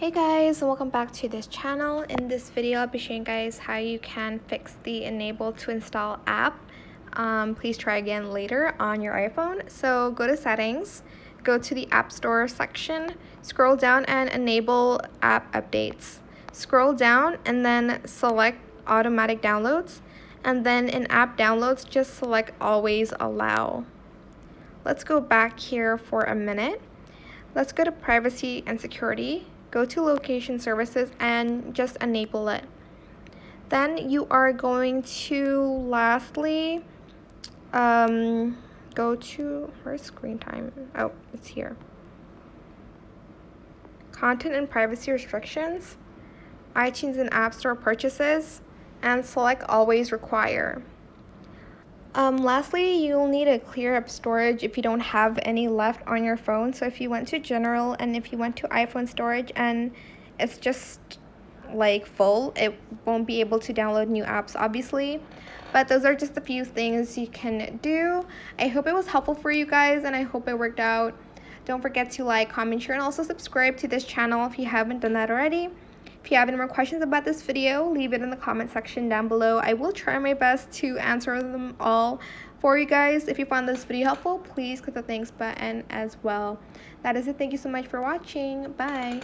Hey guys, and welcome back to this channel. In this video, I'll be showing you guys how you can fix the enable to install app. Please try again later on your iPhone. So go to settings, go to the app store section, scroll down and enable app updates. Scroll down and then select automatic downloads, and then in app downloads, just select always allow. Let's go back here for a minute. Let's go to privacy and security. Go to location services and just enable it. Then you are going to lastly go to, where's screen time? Oh, it's here. Content and privacy restrictions, iTunes and App Store purchases, and select always require. Lastly, you'll need to clear up storage if you don't have any left on your phone. So if you went to general and if you went to iPhone storage and it's just like full, it won't be able to download new apps, obviously. But those are just a few things you can do. I hope it was helpful for you guys and I hope it worked out. Don't forget to like, comment, share, and also subscribe to this channel if you haven't done that already. If you have any more questions about this video, leave it in the comment section down below. I will try my best to answer them all for you guys. If you found this video helpful, please click the thanks button as well. That is it. Thank you so much for watching. Bye.